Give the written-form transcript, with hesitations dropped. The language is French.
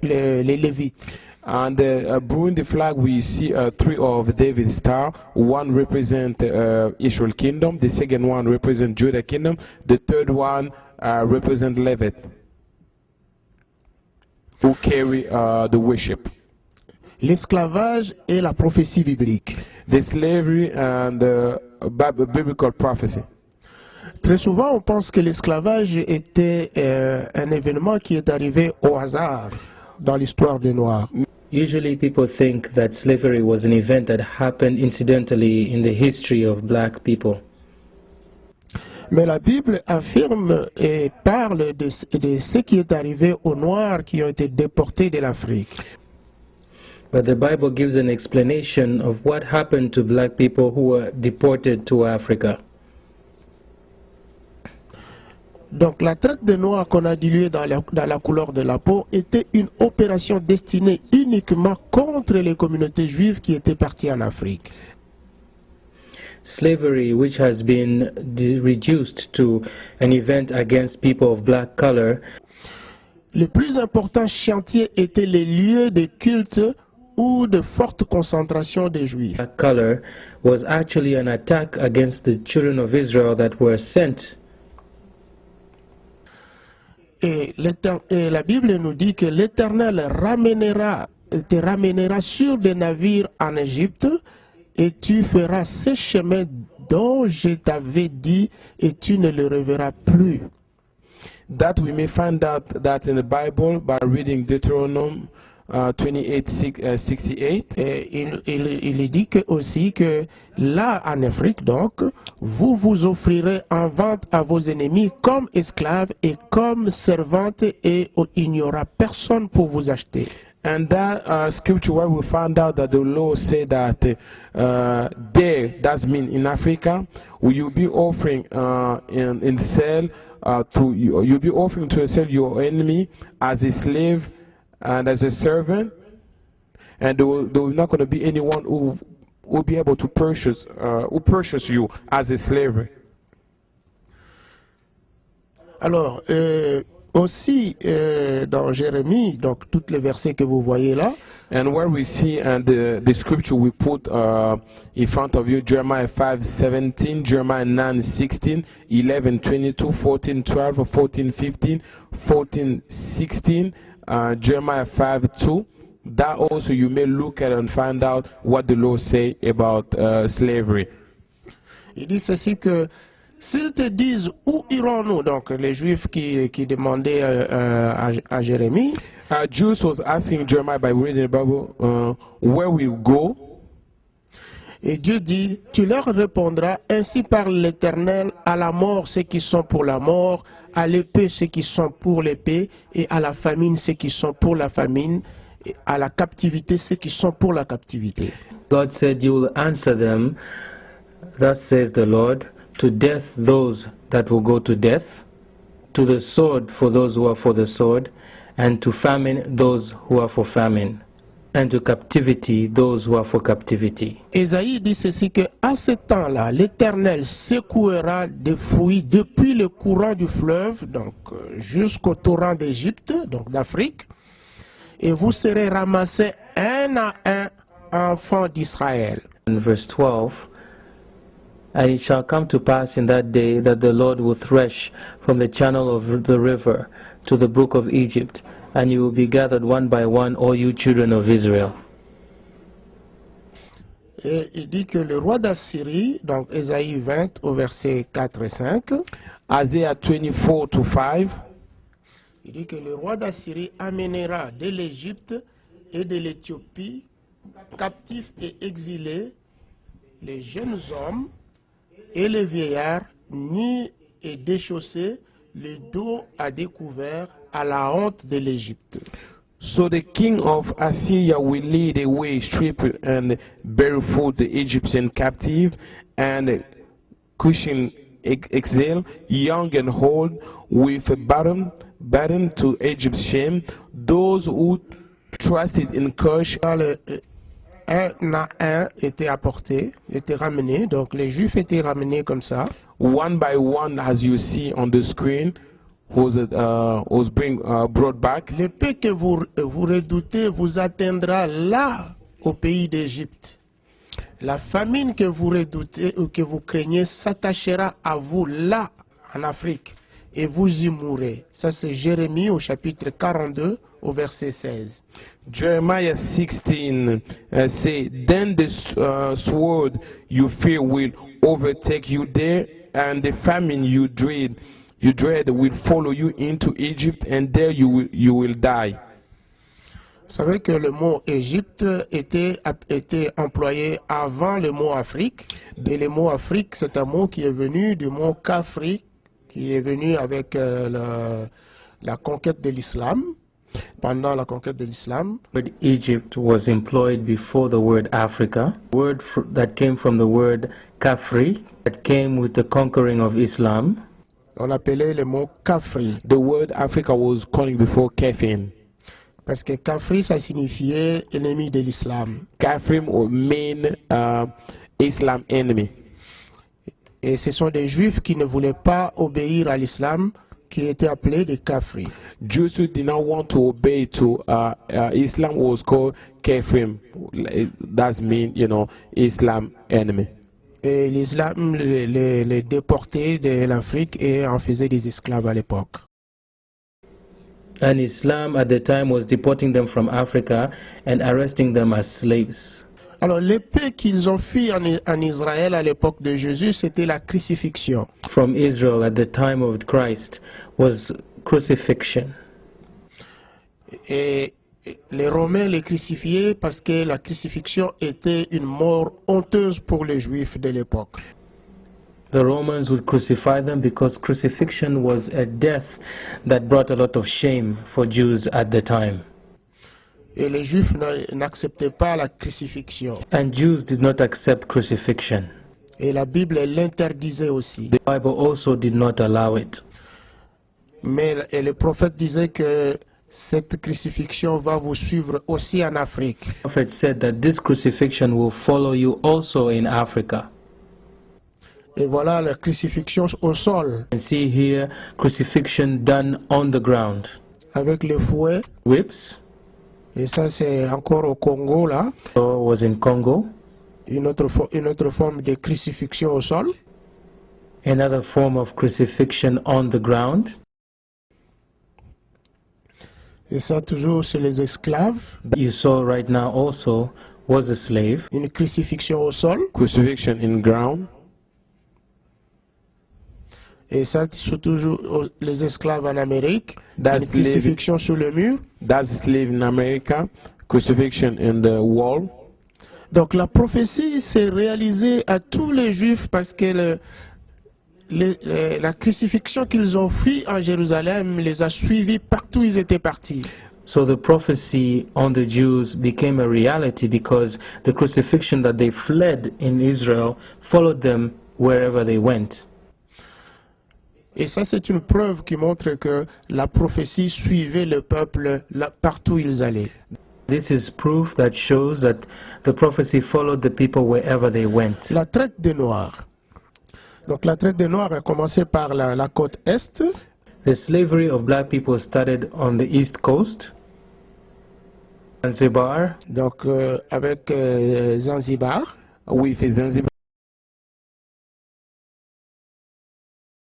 les Lévites. And behind the flag we see three of David's star. One represents Israel kingdom, the second one represents Judah kingdom, the third one represents Levite, who carry the worship. L'esclavage et la prophétie biblique. The slavery and biblical prophecy. Très souvent, on pense que l'esclavage était un événement qui est arrivé au hasard dans l'histoire des Noirs. Usually people think that slavery was an event that happened incidentally in the history of black people. Mais la Bible affirme et parle de ce qui est arrivé aux Noirs qui ont été déportés de l'Afrique. But the Bible gives an explanation of what happened to black people who were deported to Africa. Donc la traite des Noirs qu'on a diluée dans la couleur de la peau était une opération destinée uniquement contre les communautés juives qui étaient parties en Afrique. Slavery, which has been reduced to an event against people of black color. Le plus important chantier était les lieux de culte ou de forte concentration des Juifs. Black color was actually an attack against the children of Israel that were sent. Et la Bible nous dit que l'Éternel te ramènera sur des navires en Égypte et tu feras ces chemins dont je t'avais dit et tu ne les reverras plus. That we may find out that in the Bible by reading Deuteronomy 28:68. Il dit aussi que là en Afrique, donc, vous vous offrirez en vente à vos ennemis comme esclaves et comme servantes et il n'y aura personne pour vous acheter. And that scripture where we found out that the Lord said that there, that means in Africa, will you be offering in sale you'll be offering to sell your enemy as a slave and as a servant, and there will not going to be anyone who will be able to purchase you as a slave. Alors, aussi dans Jérémie, donc tous les versets que vous voyez là, and where we see and the scripture we put in front of you, Jeremiah 5:17, Jeremiah 9:16, 11:22, 14:12, 14:15, 14:16. Jeremiah 5:2, that also you may look at and find out what the Lord say about slavery. Il dit ceci que s'ils te disent où irons-nous, donc les Juifs qui demandaient à Jérémie, Jews was asking Jeremiah by reading the Bible, where we go. Et Dieu dit, tu leur répondras, ainsi parle l'Éternel, à la mort ceux qui sont pour la mort, à l'épée ceux qui sont pour l'épée, et à la famine ceux qui sont pour la famine, et à la captivité ceux qui sont pour la captivité. God said, you will answer them, thus says the Lord, to death those that will go to death, to the sword for those who are for the sword, and to famine those who are for famine, and to captivity those who are for captivity. Ésaïe dit ceci que à ce temps-là, l'Éternel secouera des fruits depuis le courant du fleuve, donc jusqu'au torrent d'Égypte, donc d'Afrique, et vous serez ramassés un à un, enfants d'Israël. In verse 12, and it shall come to pass in that day that the Lord will thresh from the channel of the river to the brook of Egypt, and you will be gathered one by one, all you children of Israel. Et il dit que le roi d'Assyrie, donc Ésaïe 20 au verset 4 et 5, Isaiah 24:5, il dit que le roi d'Assyrie amènera de l'Égypte et de l'Éthiopie, captifs et exilés, les jeunes hommes et les vieillards, nus et déchaussés, le dos à découvert, à la honte de l'Égypte. So the king of Assyria will lead away stripped and barefoot the Egyptian captive and Cushan exile, young and old, with a burden to Egypt's shame, those who trusted in Cush. Un à un était apporté, était ramené, donc les Juifs étaient ramenés comme ça. One by one, as you see on the screen, was brought back. L'épée que vous redoutez vous atteindra là, au pays d'Égypte. La famine que vous redoutez ou que vous craignez s'attachera à vous là, en Afrique, et vous y mourrez. Ça, c'est Jérémie au chapitre 42, au verset 16. Jeremiah 16 say, then the sword you fear will overtake you there, and the famine you dread will follow you into Egypt, and there you will die. Vous savez que le mot Égypte était employé avant le mot Afrique. Et le mot Afrique, c'est un mot qui est venu du mot Kafri, qui est venu avec la conquête de l'islam. Pendant la conquête de l'islam. But Egypt was employed before the word Africa, word that came from the word Kafri, that came with the conquering of Islam. On appelait le mot Kafri. The word Africa was calling before Kafin. Parce que Kafri, ça signifiait ennemi de l'islam. Kafrim mean Islam enemy. Et ce sont des juifs qui ne voulaient pas obéir à l'islam, qui étaient appelés des Kafri. Jews who did not want to obey to Islam was called Kafrim. That means, Islam enemy. Et l'islam les déportait de l'Afrique et en faisait des esclaves à l'époque. And Islam at the time was deporting them from Africa and arresting them as slaves. Alors l'épée qu'ils ont fui en Israël à l'époque de Jésus, c'était la crucifixion. From Israel at the time of Christ was crucifixion. Et les Romains les crucifiaient parce que la crucifixion était une mort honteuse pour les Juifs de l'époque. The Romans would crucify them because crucifixion was a death that brought a lot of shame for Jews at the time. Et les Juifs n'acceptaient pas la crucifixion. And Jews did not accept crucifixion. Et la Bible l'interdisait aussi. The Bible also did not allow it. Mais le prophète disait que cette crucifixion va vous suivre aussi en Afrique. The prophet said that this crucifixion will follow you also in Africa. Et voilà la crucifixion au sol. And see here crucifixion done on the ground. Avec le fouet. Whips. Et ça c'est encore au Congo là. So was in Congo. Une autre forme de crucifixion au sol. Another form of crucifixion on the ground. Et ça toujours c'est les esclaves. That you saw right now also was a slave. Une crucifixion au sol. Crucifixion in ground. Et ça c'est toujours les esclaves en Amérique. Une crucifixion sur le mur. That's slave in America. Crucifixion in the wall. Donc la prophétie s'est réalisée à tous les Juifs parce que la crucifixion qu'ils ont fui en Jérusalem les a suivis partout où ils étaient partis. So the prophecy on the Jews became a reality because the crucifixion that they fled in Israel followed them wherever they went. Et ça c'est une preuve qui montre que la prophétie suivait le peuple partout où ils allaient. This is proof that shows that the prophecy followed the people wherever they went. La traite des Noirs. Donc la traite des Noirs a commencé par la côte est. The slavery of black people started on the east coast, Zanzibar. Donc avec Zanzibar. With Zanzibar.